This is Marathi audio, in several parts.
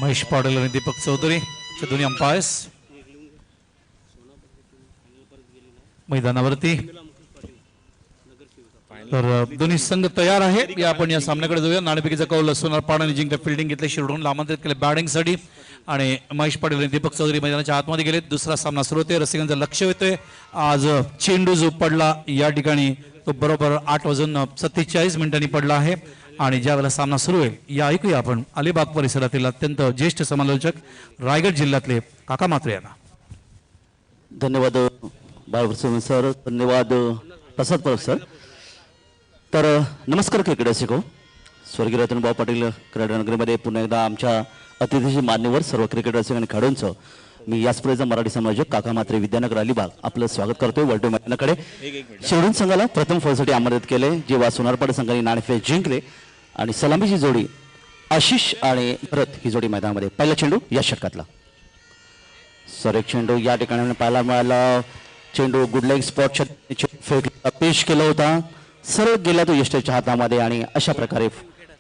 महेश पाटील आणि दीपक चौधरी चे दोन्ही अंपायर्स मैदानावरती। तर दोन्ही संघ तयार आहेत। आपण या सामन्याकडे जाऊया। नाणेफेकीचा कौल सोनार पाडाने जिंकले, फिल्डिंग घेतले, शिरडून आमंत्रित केले बॅटिंगसाठी आणि महेश पाटील आणि दीपक चौधरी मैदानाच्या आतमध्ये गेले। दुसरा सामना सुरू होतोय। रसिकांचं लक्ष येतोय। आज चेंडू जो पडला या ठिकाणी तो बरोबर 8:47 पडला आहे आणि ज्यावेळेला सामना सुरू होईल या ऐकूया आपण अलिबाग परिसरातील अत्यंत ज्येष्ठ समालोचक रायगड जिल्ह्यातले काका म्हात्रे यांना। धन्यवाद बाळकृष्ण सर, धन्यवाद प्रसाद परब सर। तर नमस्कार क्रिकेट रसिको, स्वर्गीय रतनभाऊ पाटील क्रीडानगरीमध्ये पुन्हा एकदा आमच्या अतिथीची मान्यवर सर्व क्रिकेट रसिक आणि खेळाडूंचं मी या स्पर्धेचा मराठी समालोचक काका म्हात्रे विद्यानगर अलिबाग आपलं स्वागत करतोय। वर्ल्ड मैदानाकडे शिरडून संघाला प्रथम फळसाठी आमंत्रित केले, जेव्हा सोनारपाडा संघाने नाणेफेक जिंकले आणि सलामीची जोडी आशिष आणि भरत ही जोडी मैदानामध्ये। पहिला चेंडू या षटकातला सर, एक चेंडू या ठिकाणी पाहायला मिळाला। चेंडू गुड लेग स्पॉट फेक पेश केला होता, सरळ गेला तो यष्टीच्या हातामध्ये आणि अशा प्रकारे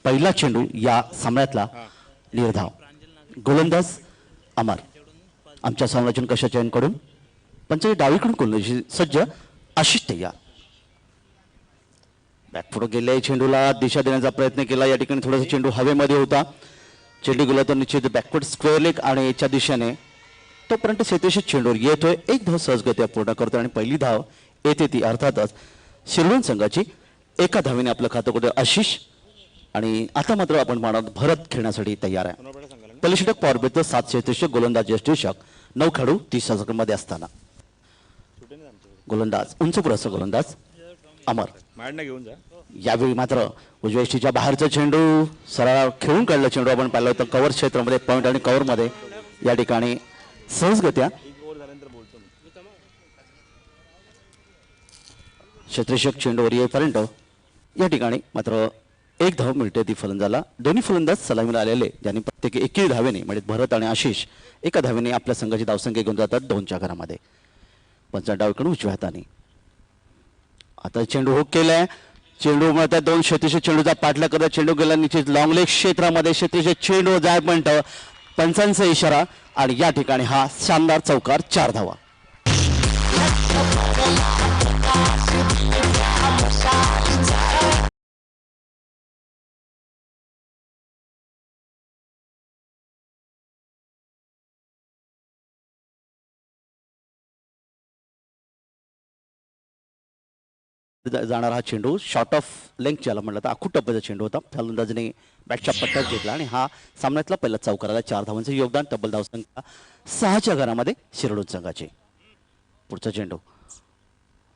पहिला चेंडू या सामन्यातला निर्धाव। गोलंदाज अमर आमच्या समालोचन कशाच्या यांकडून पंचायत डावीकडून गोलंदाजी सज्ज आशिष तय्यार। बॅकफुट गेले, चेंडूला दिशा देण्याचा प्रयत्न केला। या ठिकाणी थोडासा चेंडू हवेमध्ये होता, चेंडू गेला तर निश्चित बॅकफुट स्क्वेअर लेग आणि याच्या दिशेने तोपर्यंत 37 चेंडूवर येतोय। एक धाव सहजगत्या पूर्ण करतोय आणि पहिली धाव येते ती अर्थातच शिरडून संघाची। एका धावेने आपलं खातं कुठे आशिष आणि आता मात्र आपण म्हणत भरत खेळण्यासाठी तयार आहे। पहिलं षटक पॉवर प्लेचं 736 गोलंदाज यष्टीषक 9 खेळाडू 30 मध्ये असताना गोलंदाज उंच पुरस्थ गोलंदाज अमर यावेळी मात्र उजव्या यष्टीच्या बाहेरचा चेंडू सरळ खेळून काढला चेंडू आपण पाहिलं होतं कव्हर क्षेत्रामध्ये पॉइंट आणि कव्हर मध्ये या ठिकाणी सहजगत्या क्षेत्ररक्षक चेंडूवर येईपर्यंत या ठिकाणी मात्र एक धाव मिळते ती फलंदाजाला। दोन्ही फलंदाज सलामीला आलेले ज्यांनी प्रत्येकी 21 धावेने म्हणजे भरत आणि आशिष एका धावेने आपल्या संघाची धावसंख्या घेऊन जातात 2च्या घरामध्ये। पंचा डावीकडून उजव्या हाताने आता चेंडू हुक केलाय, चेंडू मध्ये 2 क्षेत्रीय चेंडूचा पाठला करत चेंडू गेला निश्चित लॉंग लेग क्षेत्रामध्ये क्षेत्रीय चेंडू जाय पण पंचांचा इशारा आणि या ठिकाणी हा शानदार चौकार 4 धावा। जाणारा हा चेंडू शॉर्ट ऑफ लेंथ ज्याला म्हटलं तर आखूट टप्प्याचा चेंडू होता। फलंदाजाने बॅटच्या पट्ट्यात घेतला आणि हा सामन्यातला पहिला चौकाराला 4 धावांचं योगदान। तब्बल धावसंख्या 6च्या घरामध्ये शिरडून संघाचे। पुढचा चेंडू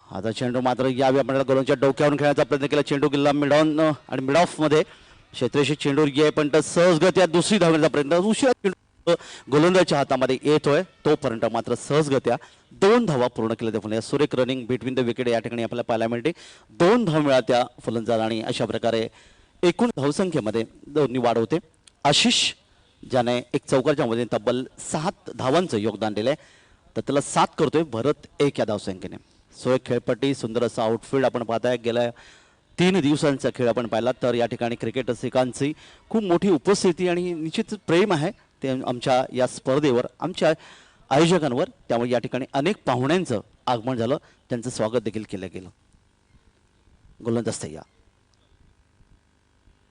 आता चेंडू मात्र यावेळी आपल्याला गोलंदाजाच्या डोक्यावरून खेळण्याचा प्रयत्न केला, चेंडू गेला मिड ऑन आणि मिड ऑफ मध्ये क्षेत्ररक्षक चेंडूवर गे पण सहजगत्या दुसरी धावण्याचा प्रयत्न उशिरा चेंडू गोलंदाजाच्या हातामध्ये येतोय तोपर्यंत मात्र सहजगत्या 2 धावा पूर्ण केल्या त्या फलंदाज। सुरेख रनिंग बिटवीन द विकेट या ठिकाणी आपल्याला पाहायला मिळते। 2 धाव मिळाल्या फलंदाज आणि अशा प्रकारे एकूण धावसंख्येमध्ये दोन्ही वाढ होते। आशिष ज्याने एक चौकारच्या मध्ये तब्बल 7 धावांचं योगदान दिलंय तर त्याला 7 करतोय भरत 1 या धावसंख्येने। एक खेळपट्टी सुंदर असा आउटफील्ड आपण पाहताय। गेल्या 3 दिवसांचा खेळ आपण पाहिला तर या ठिकाणी क्रिकेट रसिकांची खूप मोठी उपस्थिती आणि निश्चित प्रेम आहे ते आमच्या या स्पर्धेवर, आमच्या आयोजकांवर। त्यामुळे या ठिकाणी अनेक पाहुण्यांचं आगमन झालं, त्यांचं स्वागत देखील केलं गेलं। गोलंदाज तय्यार।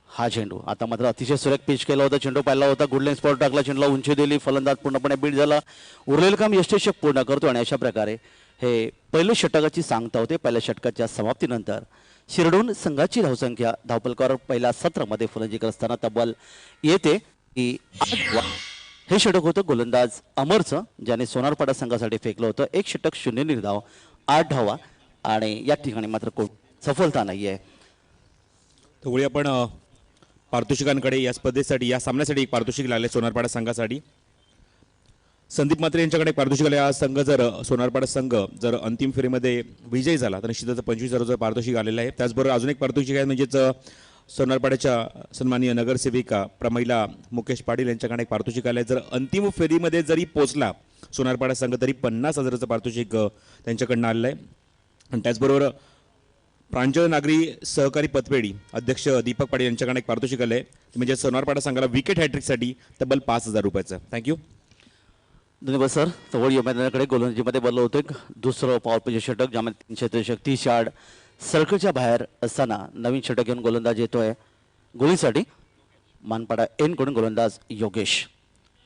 हा चेंडू आता मात्र अतिशय सुरेख पिच केला होता, चेंडू पाहिला होता, गुड लेंथ स्पॉट टाकला, चेंडूला उंची दिली, फलंदाज पूर्णपणे बीट झाला। उरलेलं काम यष्टीषक पूर्ण करतो आणि अशा प्रकारे हे पहिल्या षटकाची सांगता होते। पहिल्या षटकाच्या समाप्तीनंतर शिरडून संघाची धावसंख्या धावपलकावर पहिल्या सत्रामध्ये फलंदाजी करत असताना तब्बल येते की 8। हे षटक होतं गोलंदाज अमरचं ज्याने सोनारपाडा संघासाठी फेकलं होतं। 1 षटक 0 निर्धाव 8 धावा आणि या ठिकाणी मात्र कोण सफलता नाहीये। त्यामुळे आपण पारितोषिकांकडे या स्पर्धेसाठी या सामन्यासाठी एक पारितोषिक लागले सोनारपाडा संघासाठी। संदीप म्हात्रे यांच्याकडे एक पारितोषिक आले। हा संघ जर सोनारपाडा संघ जर अंतिम फेरीमध्ये विजयी झाला तर निश्चितच 25,000 पारितोषिक आलेलं आहे। त्याचबरोबर अजून एक पारितोषिक आहे म्हणजेच सोनारपाड्याच्या सन्माननीय नगरसेविका प्रमिला मुकेश पाटील यांच्याकडे एक पारितोषिक आले। जर अंतिम फेरीमध्ये जरी पोहोचला सोनारपाडा संघ तरी 50,000चं पारितोषिक त्यांच्याकडनं आलेलं आहे। आणि त्याचबरोबर प्रांजळ नागरी सहकारी पतपेढी अध्यक्ष दीपक पाटील यांच्याकडे एक पारितोषिक आलं आहे म्हणजे सोनारपाडा संघाला विकेट हॅट्रिकसाठी तब्बल 5,000 रुपयाचं. थँक्यू. धन्यवाद सर. चवळ मैदानाकडे गोलंदाजीमध्ये बदल होतोय. दुसरं पॉवर प्ले षटक ज्यामध्ये 363 यार्ड सर्कलच्या बाहेर असताना नवीन षटक घेऊन गोलंदाज येतोय गोलीसाठी मानपाडा एन कडून गोलंदाज योगेश.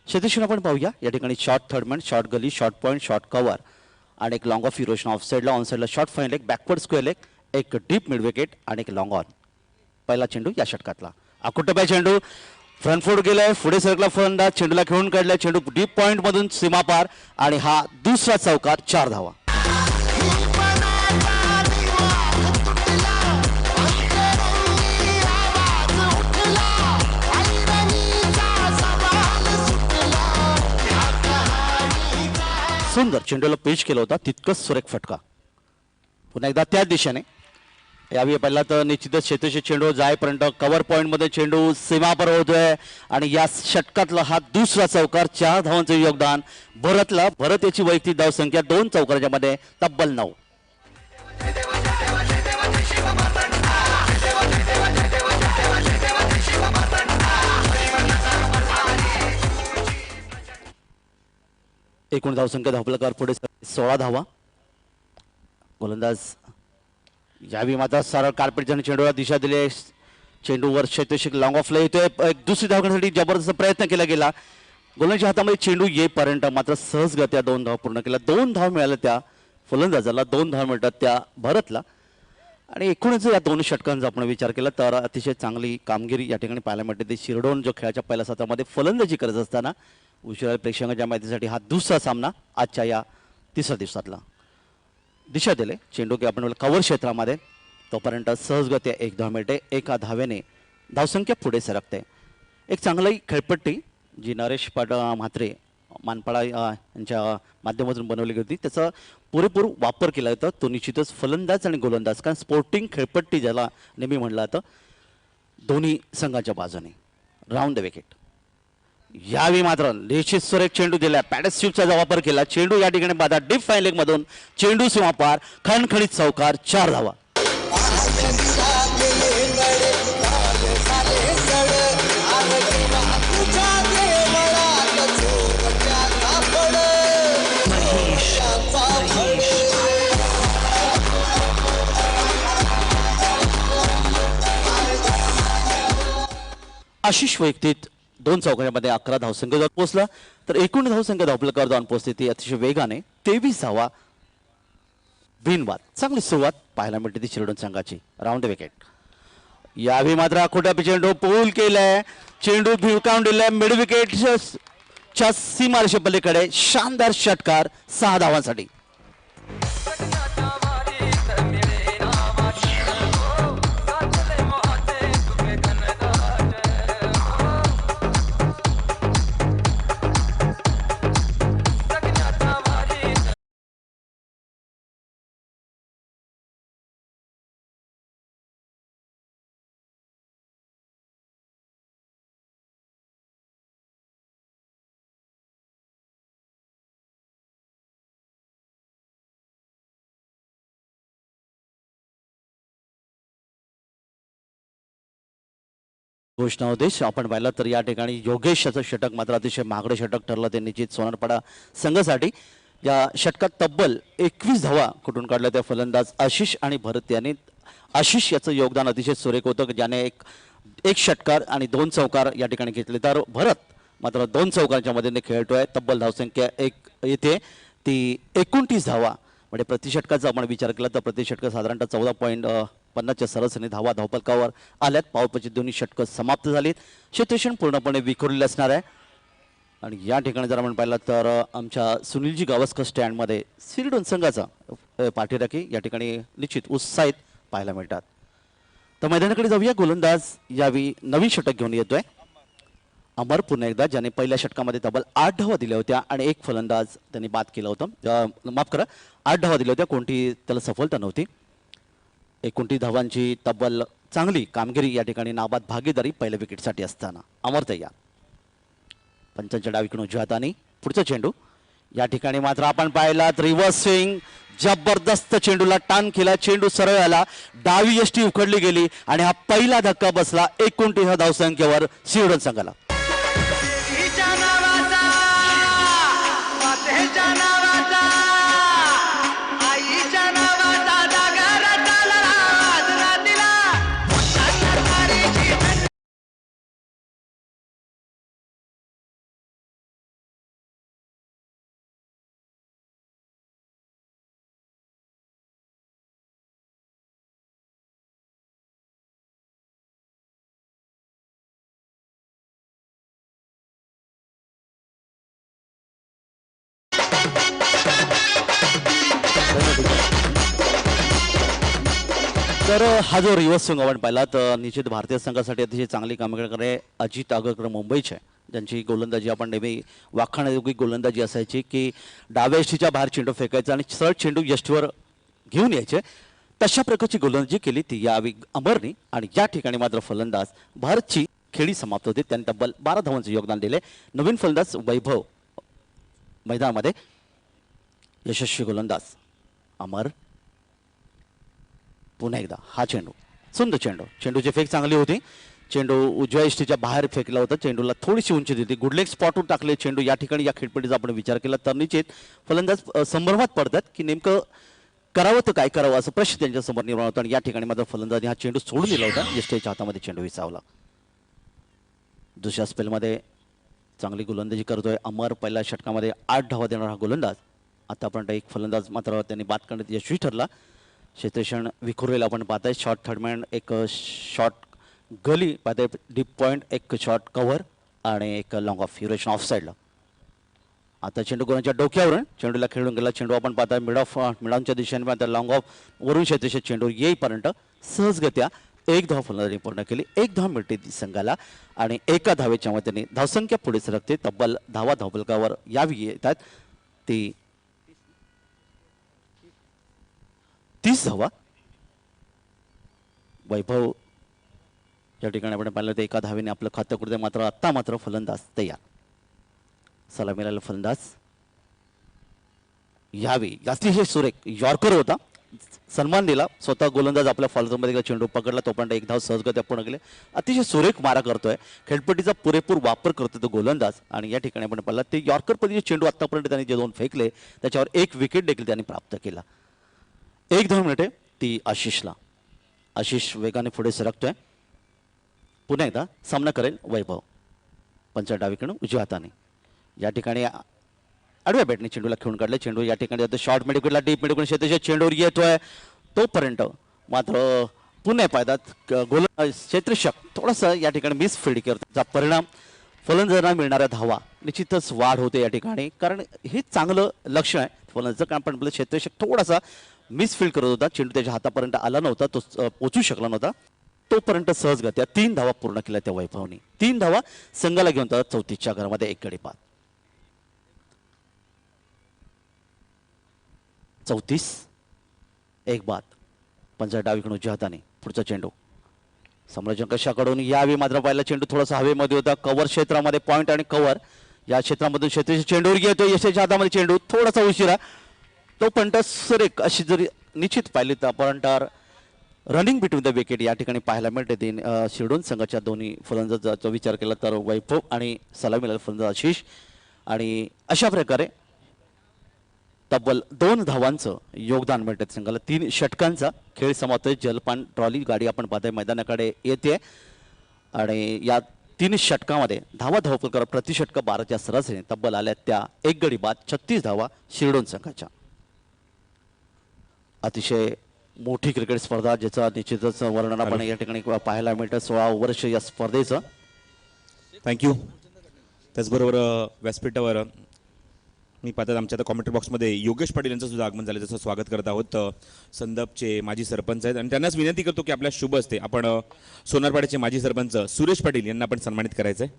क्षेत्रक्षण आपण पाहूया. या ठिकाणी शॉर्ट थर्डमॅन, शॉर्ट गली, शॉर्ट पॉईंट, शॉर्ट कव्हर आणि एक लॉंग ऑफ हिरोशन ऑफ साईडला, ऑन साईडला short fine leg, backward square leg, एक डीप मिड विकेट आणि एक लॉंग ऑन. पहिला चेंडू या षटकातला आकुटप्या चेंडू फ्रंट फूट गेलाय, पुढे सरकला फलंदाज, चेंडूला खेळून काढलाय, चेंडू डीप पॉइंट मधून सीमापार आणि हा दुसरा चौकार 4 धावा. सुंदर चेंडूला पेच केला होता, तितकंच सुरेख फटका. पुन्हा एकदा त्याच दिशेने यावेळी पहिला तर निश्चितच क्षेत्रक्षण चेंडू जायपर्यंत कव्हर पॉईंट मध्ये चेंडू सीमापर होतोय आणि या षटकातला हा दुसरा चौकार 4 धावांचं योगदान भरतला. भरत याची वैयक्तिक धावसंख्या 2 चौकाराच्या मध्ये तब्बल 9. एकूण धावसंख्या धावफलकावर पुढे 16 धावा. गोलंदाज यावेळी मात्र सरळ कार्पेटच्या चेंडूला दिशा दिली. चेंडूवर क्षेत्रक्षक लॉंग ऑफला येतोय. एक दुसरी धाव करण्यासाठी जबरदस्त प्रयत्न केला गेला. गोलंदाजाच्या हातामध्ये चेंडू येईपर्यंत मात्र सहजगत्या 2 धाव पूर्ण केल्या. 2 धाव मिळाल्या त्या फलंदाजाला, 2 धाव मिळतात त्या भरतला. आणि एकूणच या 2 षटकांचा आपण विचार केला तर अतिशय चांगली कामगिरी या ठिकाणी पाहायला मिळते. ते शिरडोन जो खेळाच्या पहिल्या सत्रामध्ये फलंदाजी करत असताना उशिरा प्रेक्षकांच्या माहितीसाठी हा दुसरा सामना आजच्या या तिसऱ्या दिवसातला. दिशा दिले चेंडू की आपण कव्हर क्षेत्रामध्ये तोपर्यंत सहजगत्या 1 धाव मिळते. एका धावेने धावसंख्या पुढे सरकते. एक चांगली खेळपट्टी जी नरेश म्हात्रे मानपाडा यांच्या माध्यमातून बनवली होती त्याचा पुरेपूर वापर केला जातो. तो निश्चितच फलंदाज आणि गोलंदाज कारण स्पोर्टिंग खेळपट्टी ज्याला नेहमी म्हणलं जातं दोन्ही संघाच्या बाजूने राऊंड द विकेट. यावेळी मात्र निश्चित सुरेख चेंडू दिला. पॅडेस्ट्यूबचा वापर केला. चेंडू या ठिकाणी बाधा डीप फाईन लेग मधून चेंडू सीमापार खणखणीत चौकार 4 धावा. आशिष वैयक्तिक 2 चौकांमध्ये 11 धावसंख्येवर पोहोचला तर एकूण धावसंख्या धावफलकावर जाऊन पोहोचते ती अतिशय वेगाने 23 धावा बिनबाद. चांगली सुरुवात पाहायला मिळते ती शिरडोन संघाची. Round wicket. यावेळी मात्र अकोटा चेंडू पूल केलाय. चेंडू भिवकावून दिलाय मिड विकेटच्या सीमारेषे पलीकडे. शानदार षटकार 6 धावांसाठी. घोषणा उद्देश आपण पाहिला तर या ठिकाणी योगेश याचं षटक मात्र अतिशय महागडे षटक ठरलं. ते निश्चित सोनारपाडा संघासाठी या षटकात तब्बल 21 धावा कुठून काढल्या त्या फलंदाज आशिष आणि भरत यांनी. आशिष याचं योगदान अतिशय सुरेख होतं ज्याने एक षटकार आणि 2 चौकार या ठिकाणी घेतले तर भरत मात्र 2 चौकारांच्या मदतीने खेळतोय. तब्बल धावसंख्या येते ती 29 धावा. म्हणजे प्रति षटकाचा आपण विचार केला तर प्रति षटक साधारणतः 14.50च्या सरासरीने धावा धावफलकावर आल्यात. पावपची दोन्ही षटकं समाप्त झालीत. क्षेत्रक्षण पूर्णपणे विखुरलेले असणार आहे. आणि या ठिकाणी जर आपण पाहिलं तर आमच्या सुनीलजी गावस्कर स्टँडमध्ये शिरडोन संघाचा पाठीराखी या ठिकाणी निश्चित उत्साहित पाहायला मिळतात. तर मैदानाकडे जाऊया. गोलंदाज यावेळी नवीन षटक घेऊन येतोय अमर पुन्हा एकदा ज्याने पहिल्या षटकामध्ये तब्बल 8 धावा दिल्या होत्या आणि एक फलंदाज त्यांनी बाद केला होता. माफ करा 8 धावा दिल्या होत्या कोणती त्याला सफलता नव्हती. 29 धावांची तब्बल चांगली कामगिरी या ठिकाणी नाबाद भागीदारी पहिल्या विकेटसाठी असताना अमर तयार. पंचांच्या डावीकडून उजव्या हाताने पुढचा चेंडू या ठिकाणी मात्र आपण पाहिला रिव्हर्स स्विंग जबरदस्त चेंडूला टान केला, चेंडू सरळ आला, डावी यष्टी उखडली गेली आणि हा पहिला धक्का बसला 29 धावसंख्येवर सिडन संघाला. हिच्या नावाचा मातेच्या नावाचा आईच्या नावाचा जागर चालला आज रात्रीला तारीची तर हा जो रिव्हर्स स्विंग आपण पाहिला तर निश्चित भारतीय संघासाठी अतिशय चांगली कामगिरी करणारे अजित आगरकर मुंबईचे, ज्यांची गोलंदाजी आपण नेहमी वाखाणण्यायोग्य गोलंदाजी असायची की डाव्या यष्टीच्या बाहेर चेंडू फेकायचा आणि सरळ चेंडू यष्टीवर घेऊन यायचे. तशा प्रकारची गोलंदाजी केली ती यावेळी अमरनी आणि या ठिकाणी मात्र फलंदाज भारतची खेळी समाप्त होते. त्यांनी तब्बल 12 धावांचे योगदान दिले. नवीन फलंदाज वैभव मैदानामध्ये, यशस्वी गोलंदाज अमर. पुन्हा एकदा हा चेंडू, सुंदर चेंडू, चेंडूची फेक चांगली होती, चेंडू उजव्या यष्टीच्या बाहेर फेकला होता, चेंडूला थोडीशी उंची दिली, गुड लेग स्पॉटवर टाकले चेंडू. या ठिकाणी या खेळपट्टीचा आपण विचार केला तर निश्चित फलंदाज संभ्रमात पडतात की नेमकं करावं तर काय करावं असं प्रश्न त्यांच्या समोर निर्माण होता. आणि या ठिकाणी मात्र फलंदाजाने हा चेंडू सोडून दिला होता, यष्टीच्या हातामध्ये चेंडू विसावला. दुसऱ्या स्पेलमध्ये चांगली गोलंदाजी करतोय अमर. पहिल्या षटकामध्ये 8 धावा देणारा हा गोलंदाज. आतापर्यंत एक फलंदाज मात्र त्यांनी बाद करण्यात यशस्वी ठरला. क्षेत्रक्षण विखुरलेला आपण पाहताय. शॉर्ट थर्डमॅन, एक शॉर्ट गली पाहताय, डीप पॉईंट, एक शॉर्ट कव्हर आणि एक लॉंग ऑफ युरेशन ऑफ साईडला. आता चेंडू गोलांच्या डोक्यावरून चेंडूला खेळून गेला. चेंडू आपण पाहताय मिडाऊनच्या दिशेने पाहता लॉंग ऑफ वरून क्षेत्रक्षण चेंडू येईपर्यंत सहजगत्या 1 धाव फलंदाजी पूर्ण केली. 1 धाव मिळते संघाला आणि एका धावेच्या मताने धावसंख्या पुढे सरकते. तब्बल धावा धावफलकावर यावी येतात ती 30 धावा. वैभव या ठिकाणी आपण पाहिलं तर एका धावेने आपलं खातं कुठे, मात्र आत्ता मात्र फलंदाज तयार. सलामीला फलंदाज यावी अतिशय सुरेख यॉर्कर होता, सन्मान दिला. स्वतः गोलंदाज आपल्या फॉलोमध्ये चेंडू पकडला, तोपर्यंत 1 धाव सहजगत्या पूर्ण केले. अतिशय सुरेख मारा करतोय, खेळपट्टीचा पुरेपूर वापर करतोय तो गोलंदाज. आणि या ठिकाणी आपण पाहिलं ते यॉर्कर पद्धतीचे चेंडू आतापर्यंत त्यांनी जे 2 फेकले त्याच्यावर 1 विकेट देखील त्यांनी प्राप्त केला. 1 धाव मिळते ती आशिषला. आशिष वेगाने पुढे सरकतोय. पुन्हा एकदा सामना करेल वैभव. पंच डावीकडून उजव्या हाताने या ठिकाणी आडव्या बॅटने चेंडूला खेळून काढले. चेंडू या ठिकाणी शॉर्ट मिडविकेटला डीप मिडविकेट क्षेत्राच्या चेंडूवर येतोय. तोपर्यंत मात्र पुन्हा पायदात गोल क्षेत्ररक्षक थोडंसं या ठिकाणी मिस फील्ड करतो. त्याचा परिणाम फलंदाजांना मिळणाऱ्या धावा निश्चितच वाढ होते या ठिकाणी, कारण हे चांगलं लक्षण आहे फलंदाजाचं. कारण पण आपलं क्षेत्ररक्षक थोडासा मिस फील्ड करत होता, चेंडू त्याच्या हातापर्यंत आला नव्हता, तो पोचू शकला नव्हता. तोपर्यंत सहजगत्या 3 धावा पूर्ण केल्या त्या वैभवने. 3 धावा संघाला घेऊन जातात 34च्या घरामध्ये 1 गडी बाद. 34 1 बाद. पंजा डावीकडून उजव्या हाताने पुढचा चेंडू सम्राट कशाकडून यावी, मात्र पहिला चेंडू थोडासा हवेमध्ये होता. कव्हर क्षेत्रामध्ये पॉईंट आणि कव्हर या क्षेत्रामधून क्षेत्राच्या चेंडूवर येतो. यशाच्या हातामध्ये चेंडू थोडासा उशिरा. तोपर्यंत सुरेख अशी जरी निश्चित पाहिली तर आपण रनिंग बिटवीन द विकेट या ठिकाणी पाहायला मिळते. शिरडून संघाच्या दोन्ही फलंदाजाचा विचार केला तर वैभव आणि सलामीला फलंदाज आशिष. आणि अशा प्रकारे तब्बल 2 धावांचं योगदान मिळतं संघाला. 3 षटकांचा खेळ समाप्त. जलपान ट्रॉली गाडी आपण पाहताय मैदानाकडे येते आणि या 3 षटकामध्ये धावफलकावर प्रति षटक 12च्या सरासरीने तब्बल आल्या त्या 1 गडी बाद. 36 धावा शिरडून संघाच्या. अतिशय मोठी क्रिकेट स्पर्धा ज्याचं निश्चितच वर्णन आपण या ठिकाणी पाहायला मिळतं. 16 वर्ष या स्पर्धेचं. थँक्यू. त्याचबरोबर व्यासपीठावर मी पाहतात आमच्या आता कॉमेंट्री बॉक्समध्ये योगेश पाटील यांचं सुद्धा आगमन झालं, त्याचं स्वागत करत आहोत. संदपचे माजी सरपंच आहेत आणि त्यांनाच विनंती करतो की आपल्या शुभ असते आपण सोनारपाड्याचे माजी सरपंच सुरेश पाटील यांना आपण सन्मानित करायचं आहे.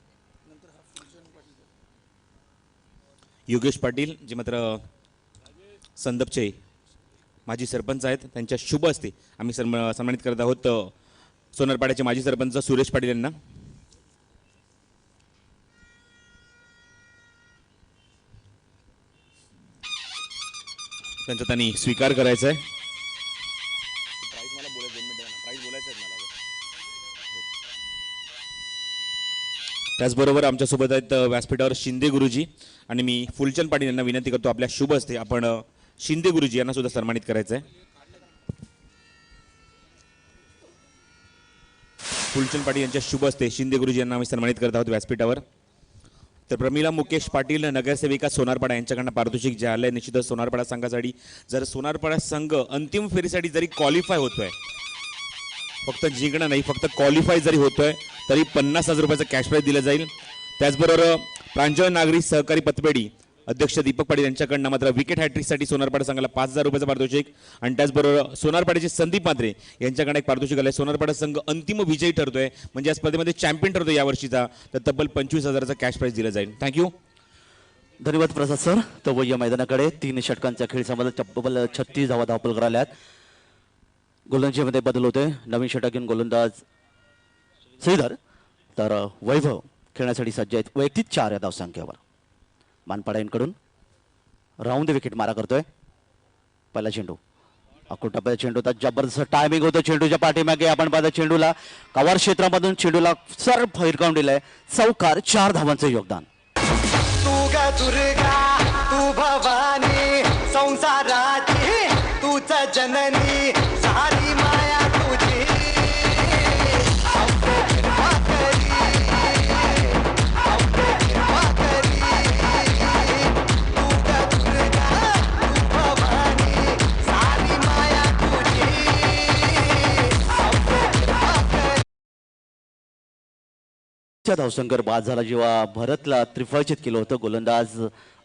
योगेश पाटील जे मात्र संदपचे माजी सरपंच आहेत, त्यांच्या शुभ असते आम्ही सन्मानित करत आहोत सोनारपाड्याचे माजी सरपंच सुरेश पाटील यांना. त्यांचा त्यांनी स्वीकार करायचा आहे. त्याचबरोबर आमच्यासोबत आहेत व्यासपीठावर शिंदे गुरुजी आणि मी फुलचंद पाटील यांना विनंती करतो आपल्या शुभ हस्ते आपण शिंदे गुरुजी यांना सुद्धा सन्मानित करायचं आहे. फुलचंद पाटील यांच्या शुभ हस्ते शिंदे गुरुजी यांना आम्ही सन्मानित करत आहोत व्यासपीठावर. तर प्रमिला मुकेश पाटील नगरसेविका सोनारपाडा यांच्याकडनं पारितोषिक जे आलंय निश्चितच सोनारपाडा संघासाठी. जर सोनारपाडा संघ अंतिम फेरीसाठी जरी क्वालिफाय होतोय, फक्त जिंकणं नाही फक्त क्वालिफाय जरी होतोय तरी 50,000 रुपयाचं कॅश प्राईज दिलं जाईल. त्याचबरोबर प्रांजळ नागरी सहकारी पतपेढी अध्यक्ष दीपक पाटील यांच्याकडनं मात्र विकेट हॅट्रिकसाठी सोनारपाडा संघाला 5,000 रुपयाचं पारितोषिक आणि त्याचबरोबर सोनारपाड्याचे संदीप मात्रे यांच्याकडे एक पारितोषिक आलंय. सोनारपाडा संघ अंतिम विजयी ठरतोय म्हणजे या स्पर्धेमध्ये चॅम्पियन ठरतोय यावर्षीचा, तर तब्बल 25,000चं कॅश प्राईज दिलं जाईल. थँक्यू. धन्यवाद प्रसाद सर. तर या मैदानाकडे 3 षटकांच्या खेळ संबंध तब्बल 36 धावा धावपल करायला आहेत. गोलंदाजीमध्ये बदल होते. नवीन षटक घेऊन गोलंदाज श्रीधर तर वैभव खेळण्यासाठी सज्ज आहेत. वैयक्तिक 4 या धावसंख्येवर मानपाडा यांकडून राऊंड द विकेट मारा करतोय. पहिला चेंडू अकोट टप्प्याचा चेंडू होता. जबरदस्त टायमिंग होतं चेंडूच्या पाठीमागे. आपण पाहता चेंडूला कव्हर क्षेत्रामधून चेंडूला सर फिरकावून दिलाय. चौकार 4 धावांचं योगदान. तू ग दुर्गा तू भवानी संसाराची तूच जननी सारी माया तुझी धावसंकर बाद झाला जेव्हा भरतला त्रिफळचित केलं होतं गोलंदाज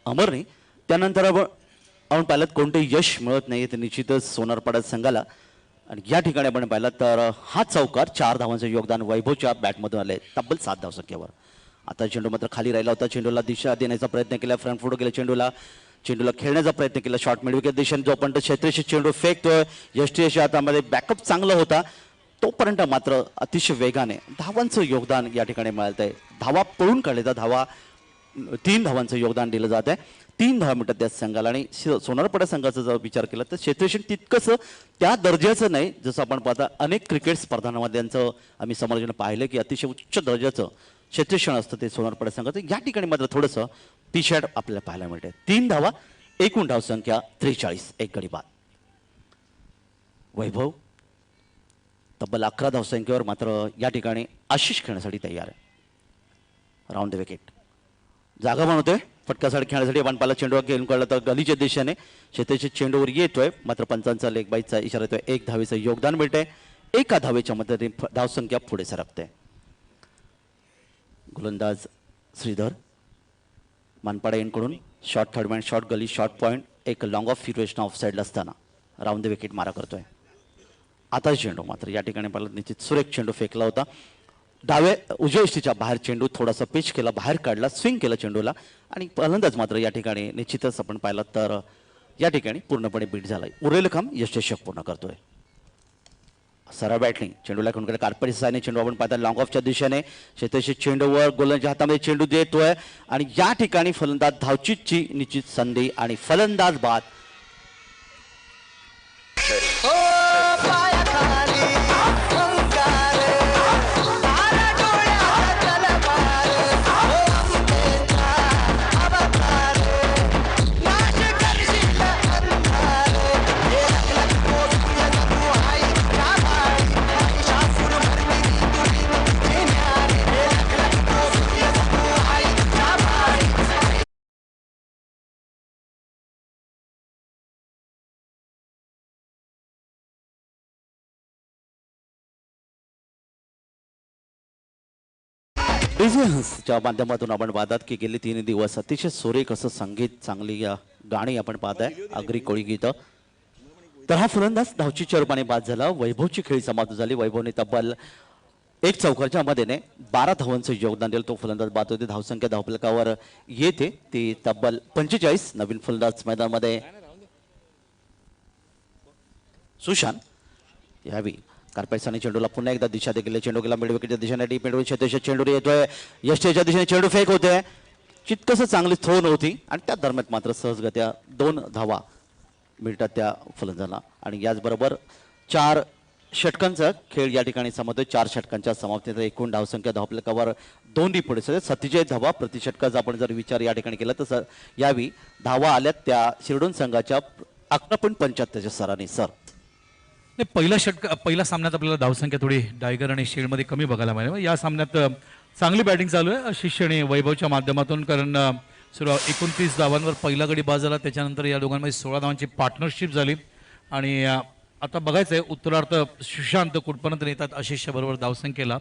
अमरने. त्यानंतर आपण पाहिलं कोणतेही यश मिळत नाही तर निश्चितच सोनारपाडा संघाला. आणि या ठिकाणी आपण पाहिलं तर हा चौकार 4 धावांचं योगदान वैभवच्या बॅटमधून आले तब्बल 7 धावसंख्येवर. आता चेंडू मात्र खाली राहिला होता. चेंडूला दिशा देण्याचा प्रयत्न केला. फ्रंट फुट गेला चेंडूला खेळण्याचा प्रयत्न केला. शॉर्ट मिडविकेट दिशेने जो पण क्षेत्रेशी चेंडू फेकतोय. यष्टीच्या हातामध्ये बॅकअप चांगला होता तोपर्यंत मात्र अतिशय वेगाने धावांचं योगदान या ठिकाणी मिळत आहे. धावा पळून काढले तर धावा 3 धावांचं योगदान दिलं जात आहे. 3 धावा मिळतात त्या संघाला. आणि सोनारपाडा संघाचा जर विचार केला तर क्षेत्ररक्षण तितकंसं त्या दर्जाचं नाही. जसं आपण पाहता अनेक क्रिकेट स्पर्धांमध्ये यांचं आम्ही समालोचन पाहिलं की अतिशय उच्च दर्जाचं क्षेत्ररक्षण असतं ते सोनारपाडा संघाचं. या ठिकाणी मात्र थोडंसं टी-शर्ट आपल्याला पाहायला मिळते. 3 धावा एकूण धावसंख्या 43 एक गडी बाद. वैभव तब्बल 11 धावसंख्येवर मात्र या ठिकाणी आशिष खेळण्यासाठी तयार आहे. राऊंड द विकेट जागा बनवतोय फटकासाठी खेळण्यासाठी. आपण पाहिलं चेंडू घेऊन काढला तर गलीच्या दिशेने शेतीच्या चेंडूवर येतोय मात्र पंचांचा लेग बाईचा इशारा येतोय. 1 धावेचं योगदान मिळतंय. 1 धावेच्या मदतीने धावसंख्या पुढे सरकते. गोलंदाज श्रीधर मानपाडा यांकडून शॉर्ट थर्डमॅन शॉर्ट गली शॉर्ट पॉईंट एक लॉंग ऑफ फिरवेशन ऑफ साईडला असताना राऊंड द विकेट मारा करतोय. आता चेंडू मात्र या ठिकाणी पाहिलं निश्चित सुरेख चेंडू फेकला होता. उजव्या इष्टीच्या बाहेर चेंडू थोडासा पिच केला बाहेर काढला स्विंग केला चेंडूला आणि फलंदाज मात्र या ठिकाणी निश्चितच आपण पाहिलं तर या ठिकाणी पूर्णपणे बीट झालाय. उरलेलं काम यशस्वी पूर्ण करतोय. सरळ बॅटिंग चेंडूला कोणकडे कार्पेटच्या साईने चेंडू आपण पाहता लॉंग ऑफच्या दिशेने शेताशी चेंडूवर गोलंदाजाच्या हातामध्ये चेंडू देतोय आणि या ठिकाणी फलंदाज धावचीची निश्चित संधी आणि फलंदाज बाद. च्या माध्यमातून आपण पाहतात की गेले 3 दिवस अतिशय सुरेख असं संगीत चांगली गाणी आपण पाहताय आगरी कोळी गीतं. तर हा फलंदाज धावचीच्या रूपाने बाद झाला. वैभवची खेळी समाप्त झाली. वैभवने तब्बल 1 चौकारच्या मध्येने 12 धावांचं योगदान दिलं. तो फलंदाज बाद होते. धावसंख्या धावफलकावर येते ती तब्बल 45. नवीन फलंदाज मैदानामध्ये सुशांत यावी कार्पेटसाने चेंडूला पुन्हा एकदा दिशा देखील चेंडू गेला मिड विकेटच्या दिशेने डीप मिड विकेटच्या चेंडू येतोय. यष्टीच्या दिशेने चेंडू फेक होते. चितकसं चांगली थ्रो नव्हती आणि त्या दरम्यान मात्र सहजगत्या 2 धावा मिळतात त्या फलंदाजांना. आणि याचबरोबर 4 षटकांचा खेळ या ठिकाणी संपतोय. 4 षटकांच्या समाप्तीनंतर एकूण धावसंख्या धावफलकावर 2 पुढे 47 धावा प्रति षटकाचा आपण जर विचार या ठिकाणी केला तर यावी धावा आल्यात त्या शिरडोन संघाच्या 11.75च्या सरांनी. सर पहिल्या सामन्यात आपल्याला धावसंख्या थोडी डायगर आणि शेडमध्ये कमी बघायला मिळाली. या सामन्यात चांगली बॅटिंग चालू आहे आशिष आणि वैभवच्या माध्यमातून, कारण 29 धावांवर पहिला गडी बाद झाला. त्याच्यानंतर या दोघांमध्ये 16 धावांची पार्टनरशिप झाली. आणि आता बघायचं आहे उत्तरार्ध सुशांत कुठपर्यंत येतात आशिषच्या बरोबर धावसंख्येला.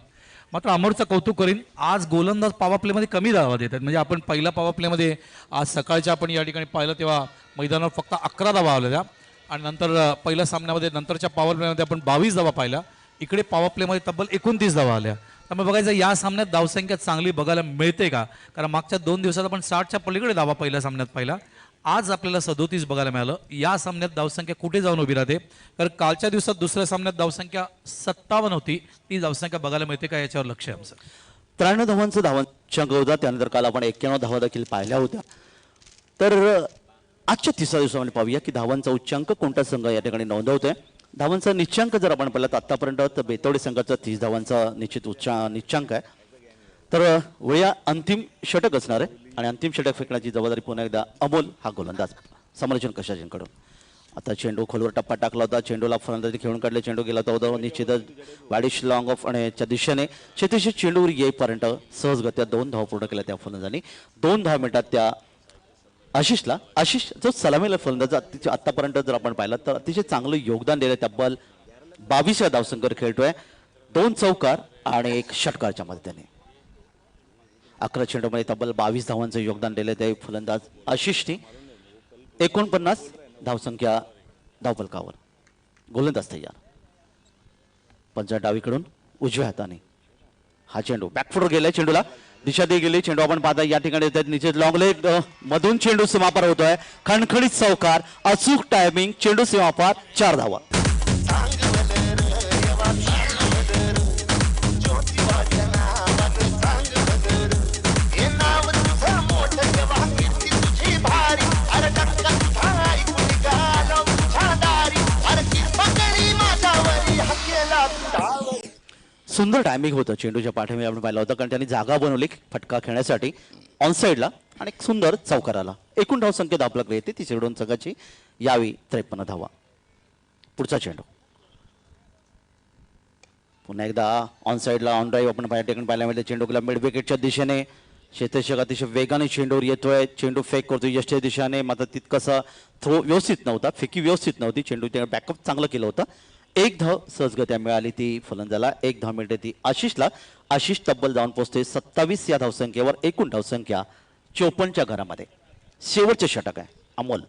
मात्र अमरचं कौतुक करीन, आज गोलंदाज पॉवर प्लेमध्ये कमी धावा देतात. म्हणजे आपण पहिल्या पॉवर प्लेमध्ये आज सकाळच्या आपण या ठिकाणी पाहिलं तेव्हा मैदानावर फक्त 11 धावा आल्या आणि नंतर पहिल्या सामन्यामध्ये नंतरच्या पॉवर प्लेमध्ये आपण 22 धावा पाहिल्या. इकडे पॉवर प्लेमध्ये तब्बल 29 धावा आल्या. त्यामुळे बघायचं या सामन्यात धावसंख्या चांगली बघायला मिळते का, कारण मागच्या 2 दिवसात आपण 60च्या पलीकडे धावा पहिल्या सामन्यात पाहिला. आज आपल्याला 37 बघायला मिळालं. या सामन्यात धावसंख्या कुठे जाऊन उभी राहते, कारण कालच्या दिवसात दुसऱ्या सामन्यात धावसंख्या 57 होती. ती धावसंख्या बघायला मिळते का याच्यावर लक्ष आहे आमचं. 93 धावांचं धावांचंक होता. त्यानंतर काल आपण 91 धावा देखील पाहिल्या होत्या. तर आजच्या तिसऱ्या दिवसामध्ये पाहूया की धावांचा उच्चांक कोणता संघ या ठिकाणी नोंदवतोय. धावांचा निश्चांक जर आपण पाहिला तर आतापर्यंत तर बेतवडे संघाचा 30 धावांचा निश्चित निश्चांक आहे. तर वया अंतिम षटक असणार आहे आणि अंतिम षटक फेकण्याची जबाबदारी पुन्हा एकदा अमोल हा गोलंदाज. समालोचन कशाजींकडून. आता चेंडू खोलवर टप्पा टाकला होता. चेंडूला फलंदाजी खेळून काढले. चेंडू गेला होता निश्चितच वाडिश लॉंग ऑफ आणि च्या दिशेने शेतीशी चेंडूवर येईपर्यंत सहजगत्या 2 धावा पूर्ण केल्या त्या फलंदाजांनी. 2 धावा मिळतात त्या आशिषला. आशिष जो सलामीला फलंदाज आतापर्यंत जर आपण पाहिलं तर अतिशय चांगलं योगदान दिलं. तब्बल 22 धावसंख्येवर खेळतोय. 2 चौकार आणि 1 षटकारच्या मध्ये त्याने 11 चेंडूमध्ये तब्बल 22 धावांचं योगदान दिलं ते फलंदाज आशिषने. 49 धावसंख्या धावफलकावर. गोलंदाज तयार. पंजा डावीकडून उजव्या हाताने हा चेंडू बॅकफुटवर गेलाय. चेंडूला दिशा दी गेली. चेंडू आपण पाहता या ठिकाणी निश्चित लॉंग लेग मधून चेंडू सीमापार होतोय. खणखणीत चौकार, अचूक टायमिंग, चेंडू सीमापार, 4 धावा. सुंदर टायमिंग होतं चेंडूच्या पाठीमध्ये आपण पाहिलं होतं, कारण त्यांनी जागा बनवली फटका खेळण्यासाठी ऑन साईडला आणि सुंदर चौकाराला. एकूण धावसंख्या धावफलकावर येते ती शिरडोन संघाची यावी 53 धावा. पुढचा चेंडू पुन्हा एकदा ऑन साईडला ऑन ड्राईव्ह आपण पाहायला मिळते. चेंडू गेला मिड विकेटच्या दिशेने. शेतेशक अतिशय वेगाने चेंडूवर येतोय. चेंडू फेक करतोय यष्टीच्या दिशेने. मात्र तितकसा थ्रो व्यवस्थित नव्हता, फेकी व्यवस्थित नव्हती. चेंडू त्याने बॅकअप चांगलं केलं होतं. 1 धाव सहजगत्या मिळाली ती फलंदाजाला. 1 धाव मिळते ती आशिषला. आशिष तब्बल जाऊन पोहोचते 27 या धावसंख्येवर. एकूण धावसंख्या 54च्या घरामध्ये. शेवटचे षटक आहे अमोल.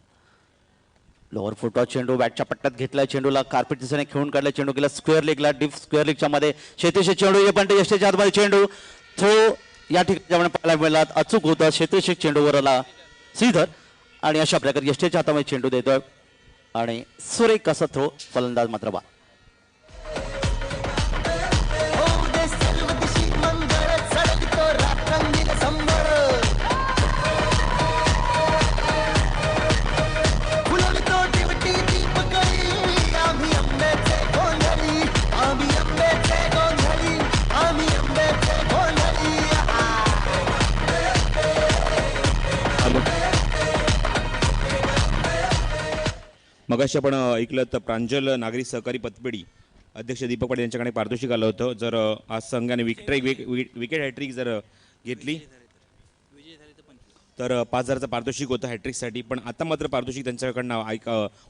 लोअर फुटवर चेंडू बॅटच्या पट्ट्यात घेतलाय. चेंडूला कार्पेट दिशेने खेळून काढला. चेंडू गेला स्क्वेअर लेगला. डीप स्क्वेअर लेगच्या मध्ये शेतीशी चेंडू ये पण यष्टीच्या हातमध्ये चेंडू थ्रो या ठिकाणी आपण पाहायला मिळाला. अचूक होता. शेतीशी चेंडूवर आला श्रीधर आणि अशा प्रकारे यष्टीच्या हातामध्ये चेंडू देतोय आणि सुरेख असा थ्रो फलंदाज मात्र बा. मगाशी आपण ऐकलं तर प्रांजल नागरी सहकारी पतपेढी अध्यक्ष दीपक पाटील यांच्याकडे पारितोषिक आलं होतं. जर आज संघाने विकेट हॅट्रिक जर घेतली तर 5,000चं पारितोषिक होतं हॅट्रिकसाठी. पण आता मात्र पारितोषिक त्यांच्याकडनं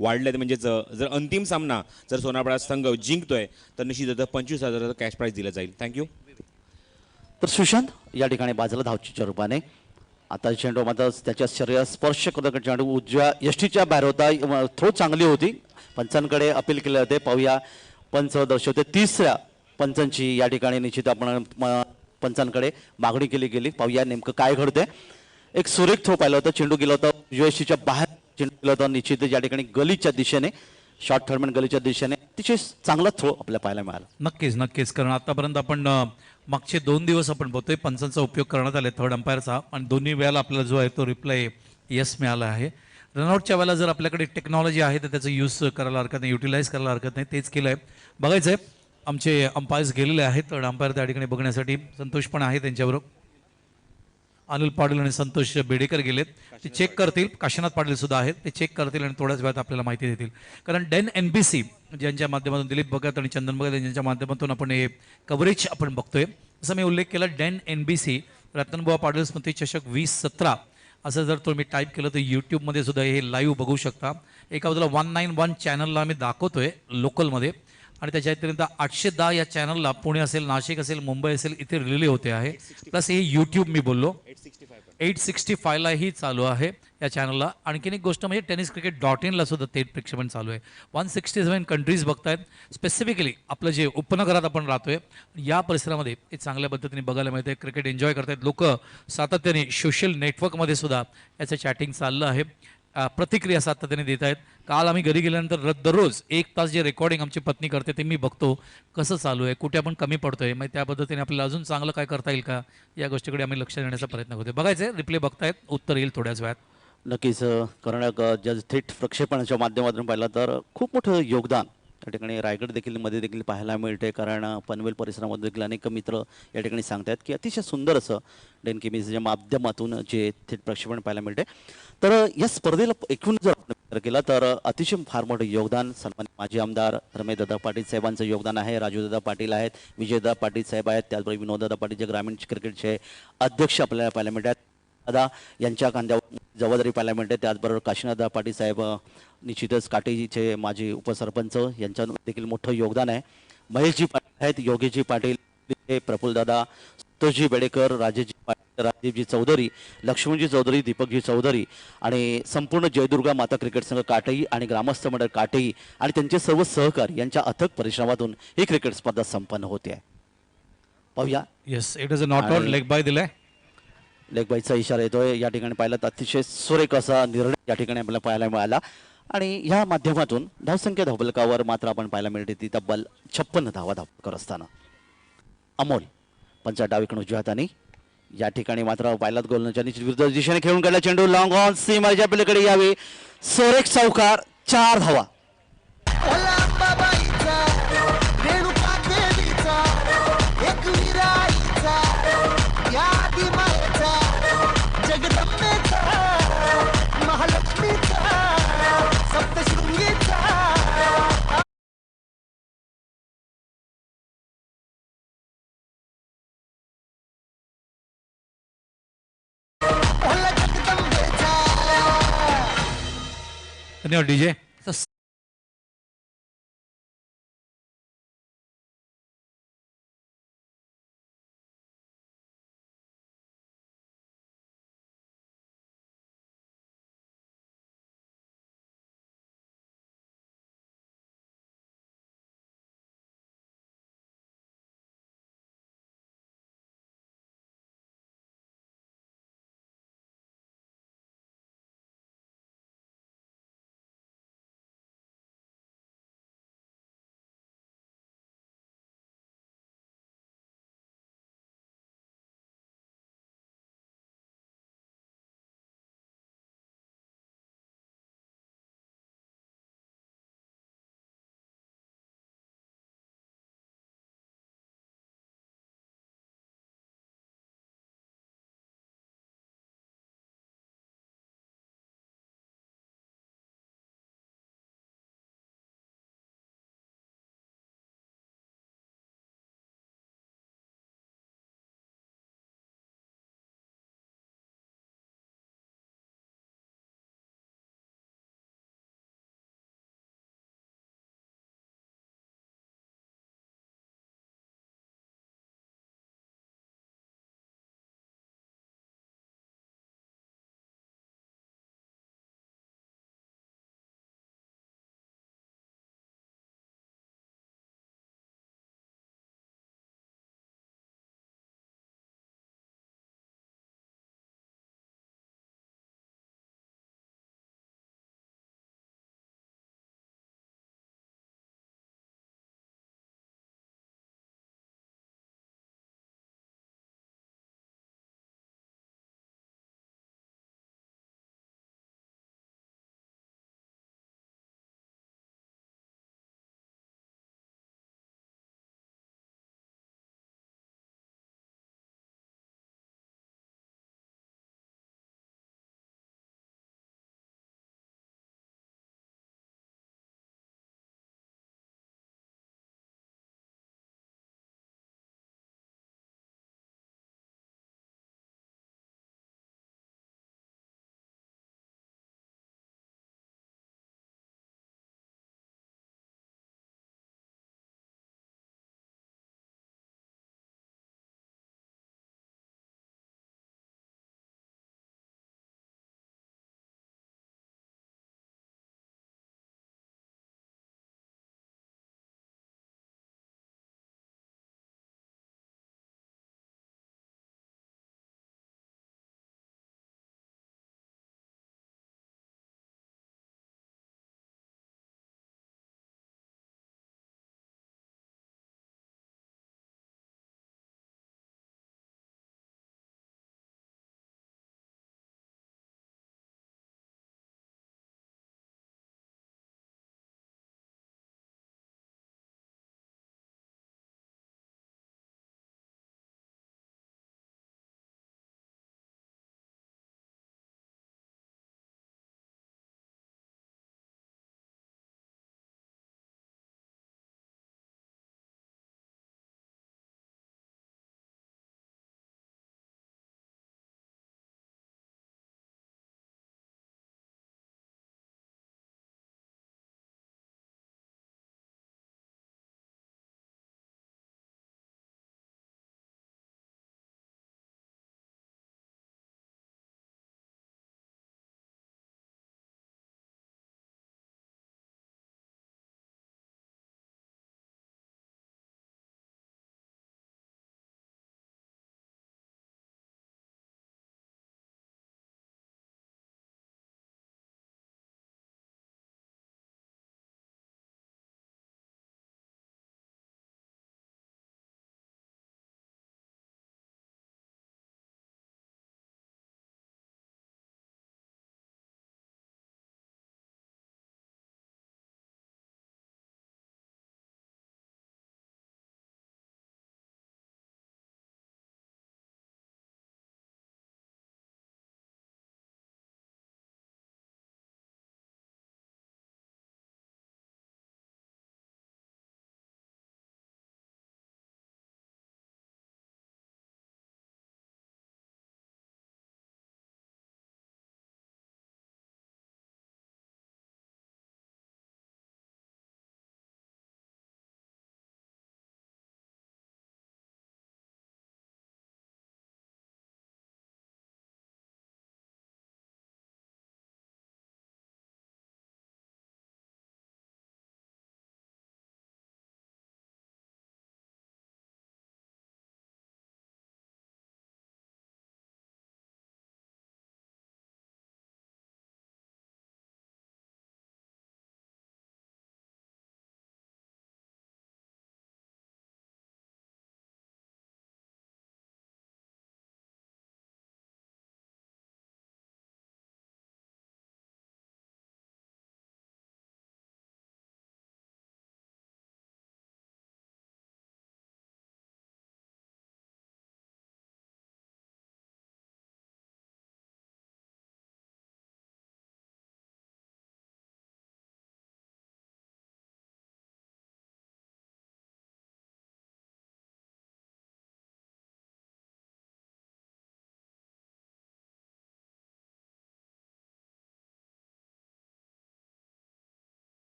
वाढलं. म्हणजेच जर अंतिम सामना जर सोनारपाडा संघ जिंकतोय तर निश्चितच 25,000चं कॅश प्राईज दिलं जाईल. थँक्यू. तर सुशांत या ठिकाणी बाजूला धावचीच्या रूपाने. आता चेंडू मात्र त्याच्या शरीरात स्पर्श करत चेंडू उजव्या यष्टीच्या बाहेर होता. थ्रो चांगली होती. पंचांकडे अपील केले होते. पाहूया पंच दर्शवते. 3ऱ्या पंचांची या ठिकाणी निश्चित आपण पंचांकडे मागणी केली गेली. पाहूया नेमकं काय घडतंय. एक सुरेख थ्रो पाहिला होता. चेंडू गेला होता उजव्या यष्टीच्या बाहेर. चेंडू गेला होता निश्चित या ठिकाणी गलीच्या दिशेने, शॉर्ट थर्डमॅन गलीच्या दिशेने. अतिशय चांगला थ्रो आपल्याला पाहायला मिळाला. नक्कीच कारण आतापर्यंत आपण मागचे 2 दिवस आपण बघतोय पंचांचा उपयोग करण्यात आले थर्ड अंपायरचा आणि दोन्ही वेळेला आपल्याला जो आहे तो रिप्लाय येस मिळाला आहे. रनआउटच्या वेळेला जर आपल्याकडे टेक्नॉलॉजी आहे तर त्याचं यूज करायला हरकत नाही, युटिलाइज करायला हरकत नाही. तेच केलं आहे. बघायचं आहे, आमचे अंपायर्स गेलेले आहेत आणि अंपायर त्या ठिकाणी बघण्यासाठी. संतोष पण आहे त्यांच्याबरोबर. अनिल पाटील आणि संतोष बेडेकर गेलेत. ते चेक करतील. काशीनाथ पाटील सुद्धा आहेत, ते चेक करतील आणि थोड्याच वेळात आपल्याला माहिती देतील. कारण डेन NBC ज्यांच्या माध्यमातून दिलीप भगत आणि चंदन भगत यांच्या माध्यमातून आपण हे कव्हरेज आपण बघतोय. जसं मी उल्लेख केला, डेन NBC रतनबुवा पाटील स्मृती चषक 2017 असं जर तुम्ही टाईप केलं तर यूट्यूबमध्ये सुद्धा हे लाईव्ह बघू शकता. एका बाजूला 191 चॅनलला आम्ही दाखवतोय लोकलमध्ये आणि त्याच्या व्यतिरिक्त 810 या चॅनलला पुणे असेल, नाशिक असेल, मुंबई असेल इथे रिले होते आहे. प्लस हे यूट्यूब मी बोललो 865 ही चालू आहे या चॅनलला. आणखीन एक गोष्ट म्हणजे tenniscricket.in ला सुद्धा थेट प्रक्षेपण चालू आहे. 167 कंट्रीज बघतायत. स्पेसिफिकली आपलं जे उपनगरात आपण राहतोय या परिसरामध्ये हे चांगल्या पद्धतीने बघायला मिळते. क्रिकेट एन्जॉय करतायत लोक. सातत्याने सोशल नेटवर्कमध्ये सुद्धा याचं चॅटिंग चाललं आहे. प्रतिक्रिया सातत्याने देत आहेत. काल आम्ही घरी गेल्यानंतर दररोज 1 तास जे रेकॉर्डिंग आमची पत्नी करते ते मी बघतो कसं चालू आहे, कुठे आपण कमी पडतोय, मग त्या पद्धतीने आपल्याला अजून चांगलं काय करता येईल का या गोष्टीकडे आम्ही लक्ष देण्याचा प्रयत्न करतोय. बघायचं रिप्ले बघतायत, उत्तर येईल थोड्याच वेळात. नक्कीच करण्याक ज्या थेट प्रक्षेपणाच्या माध्यमातून पाहिलं तर खूप मोठं योगदान या ठिकाणी रायगड देखील मध्ये देखील पाहायला मिळते. कारण पनवेल परिसरामध्ये देखील अनेक मित्र या ठिकाणी सांगतात की अतिशय सुंदर असं डेनकेमीच्या माध्यमातून जे थेट प्रक्षेपण पाहायला मिळते. तर या स्पर्धेला एकूण जर आपण विचार केला तर अतिशय फार मोठं योगदान सन्मानित माजी आमदार रमेशदादा पाटील साहेबांचं योगदान आहे. राजूदादा पाटील आहेत, विजयदादा पाटील साहेब आहेत, त्याचबरोबर विनोददादा पाटील जे ग्रामीण क्रिकेटचे अध्यक्ष आपल्याला पाहायला मिळतात. दादा यांच्या खांद्यावर जबाबदारी पाहायला मिळते. त्याचबरोबर काशीनाथ पाटील साहेब निश्चितच काटेजीचे माजी उपसरपंच यांच्या देखील मोठं योगदान आहे. महेशजी पाटील आहेत, योगेशजी पाटील, प्रफुल्लदादा, संतोषजी बेडेकर, राजेशजी पाटील, राजीवजी चौधरी, लक्ष्मणजी चौधरी, दीपकजी चौधरी आणि संपूर्ण जयदुर्गा माता क्रिकेट संघ काटेई आणि ग्रामस्थ मंडळ काटेई आणि त्यांचे सर्व सहकारी यांच्या अथक परिश्रमातून ही क्रिकेट स्पर्धा संपन्न होते आहे. पाहूया. Yes, it is a not out, leg bye दिलाय. लेग बायचा इशारा येतोय. या ठिकाणी पाहिलं तर अतिशय सुरेख असा निर्णय या ठिकाणी आपल्याला पाहायला मिळाला आणि या माध्यमातून धावसंख्या धावफलकावर मात्र आपण पाहायला मिळते ती तब्बल 56 धावा धावकर असताना अमोल पंचा डावीकडून उजव्या हाताने या ठिकाणी मात्र पाहिलात गोलंदाजांनी विरुद्ध दिशेने खेळून गेला चेंडू लॉंग ऑन सीमाच्या पलीकडे यावे. सुरेख चौकार, 4 धावा. धन्यवाद डीजे.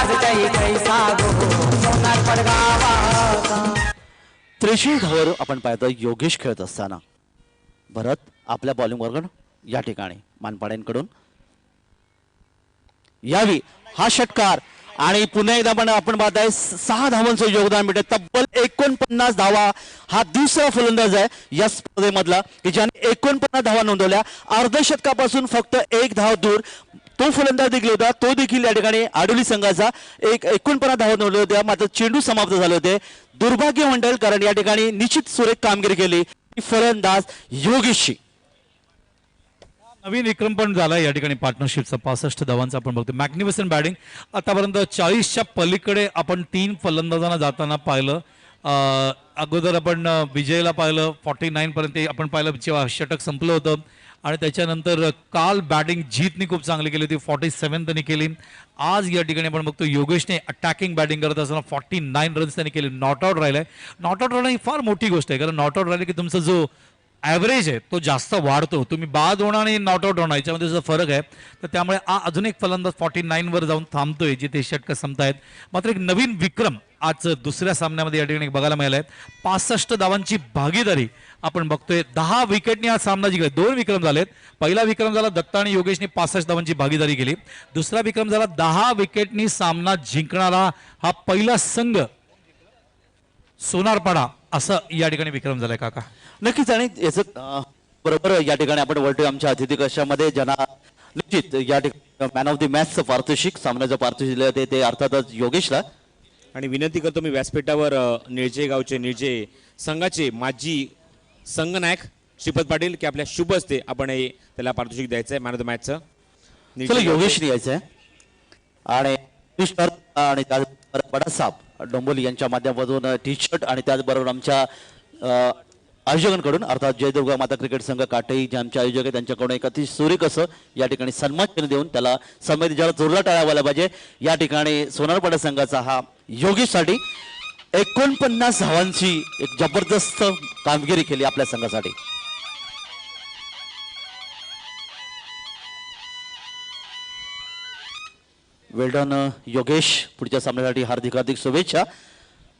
आज जय कैसा गो सोनारपड गावाचा. त्रिशूळ धावावर आपण पाहतो योगेश खेळत असताना भरत आपल्या बॉलिंगवर या ठिकाणी मानपाड्यांकडून यावी हा षटकार आणि पुन्हा एकदा आपण पाहताय 6 धावांचं योगदान मिळते. तब्बल 49 धावा. हा दुसरा फलंदाज आहे या स्पर्धेमधला की ज्याने 49 धावा नोंदवल्या. अर्धशतकापासून फक्त 1 धाव दूर तो फलंदाज देखील होता. तो देखील या ठिकाणी आडोली संघाचा 49 धावा नोंदवल्या होत्या. मात्र चेंडू समाप्त झाले होते. दुर्भाग्य म्हणता कारण या ठिकाणी निश्चित सुरेख कामगिरी केली फलंदाज योगेशची. नवीन विक्रम पण झाला या ठिकाणी पार्टनरशिपचा 65 धावांचा आपण बघतो. मॅग्निफिसंट बॅटिंग आतापर्यंत 40च्या पलीकडे आपण 3 फलंदाजांना जाताना पाहिलं. अगोदर आपण विजयला पाहिलं 49 पर्यंत आपण पाहिलं जेव्हा षटक संपलं होतं आणि त्याच्यानंतर काल बॅटिंग जीतनी खूप चांगली केली होती 47 त्यांनी केली. आज या ठिकाणी आपण बघतो योगेशने अटॅकिंग बॅटिंग करत असताना 49 रन्स त्यांनी केले. नॉट आउट राहिलाय. नॉट आउट राहणं ही फार मोठी गोष्ट आहे कारण नॉट आउट राहिले की तुमचा जो ॲव्हरेज आहे तो जास्त वाढतो. तुम्ही बाद होणं आणि नॉट आउट होणं याच्यामध्ये जो फरक आहे तर त्यामुळे अजून एक फलंदाज 49 वर जाऊन थांबतोय जिथे षटकं संपतायत. मात्र एक नवीन विक्रम आज दुसऱ्या सामन्यामध्ये या ठिकाणी बघायला मिळालाय. 65 धावांची भागीदारी आपण बघतोय. 10 विकेटनी हा सामना जिंकला. 2 विक्रम झालेत. पहिला विक्रम झाला दत्ता आणि योगेशने 65 धावांची भागीदारी केली. दुसरा विक्रम झाला 10 विकेटनी सामना जिंकणारा हा पहिला संघ सोनारपाडा असं या ठिकाणी विक्रम झालाय काका. नक्कीच आणि याचं बरोबर या ठिकाणी आपण वळतोय आमच्या अतिथी कक्षामध्ये ज्यांना निश्चित या ठिकाणी मॅन ऑफ द मॅचचं पारितोषिक सामन्याचं पारितोषिक दिलं ते अर्थातच योगेशला. आणि विनंती करतो मी व्यासपीठावर निळजे गावचे निळजे संघाचे माजी संघनायक श्रीपद पाटील की आपल्या शुभ हस्ते आपण त्याला पारितोषिक द्यायचं आहे मॅन ऑफ द मॅचचं. चला योगेशने यायचंय आणि आणि त्याचबरोबर बडासाहेब डोंबोली यांच्या माध्यमातून टी शर्ट आणि त्याचबरोबर आमच्या आयोजकांकडून अर्थात जयदुर्गा माता क्रिकेट संघ काटई जे आमचे आयोजक आहेत त्यांच्याकडून एक अतिशय सुरेख असं या ठिकाणी सन्मान चिन्ह देऊन त्याला सन्मानित ज्याला जोरदार टाळ्या वाजल्या पाहिजे. या ठिकाणी सोनारपाडा संघाचा हा योगेशसाठी 49 धावांची एक जबरदस्त कामगिरी केली आपल्या संघासाठी. वेल्डन योगेश. पुढच्या सामन्यासाठी हार्दिक हार्दिक शुभेच्छा.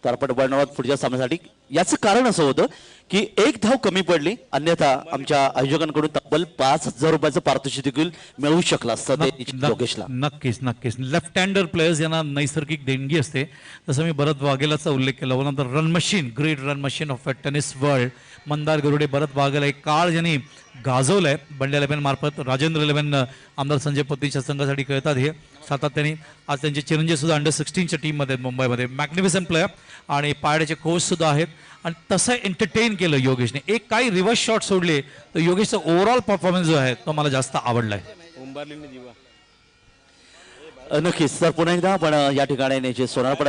तारपट बळणावत पुढच्या सामन्यासाठी. याचं कारण असं होतं की 1 धाव कमी पडली अन्यथा आमच्या आयोजकांकडून तब्बल 5,000 रुपयाचं पारितोषिक देखील मिळू शकलं असतं ते योगेशला. नक्कीच नक्कीच. लेफ्ट हँडर प्लेयर्स यांना नैसर्गिक देणगी असते. तसं मी भरत वाघेलाचा उल्लेख केला. नंतर run machine great run machine of tennis world Mandar Garude Bharat Waghela एक काळ ज्यांनी गाजवलाय बंड्या 11 मार्फत. राजेंद्र 11 आमदार संजय पत्नीच्या संघासाठी खेळतात हे सातत्याने. आज त्यांचे चिरंजीव सुद्धा अंडर 16च्या टीममध्ये मुंबईमध्ये. मॅग्निफिसंट प्लेयर आणि पायड्याचे कोच सुद्धा आहेत आणि तसं एंटरटेन केलं योगेशने. एक काही रिव्हर्स शॉट सोडले तर योगेशचा ओव्हरऑल परफॉर्मन्स जो आहे तो मला जास्त आवडलाय. नक्कीच. तर पुन्हा एकदा आपण या ठिकाणी सोनारपाडा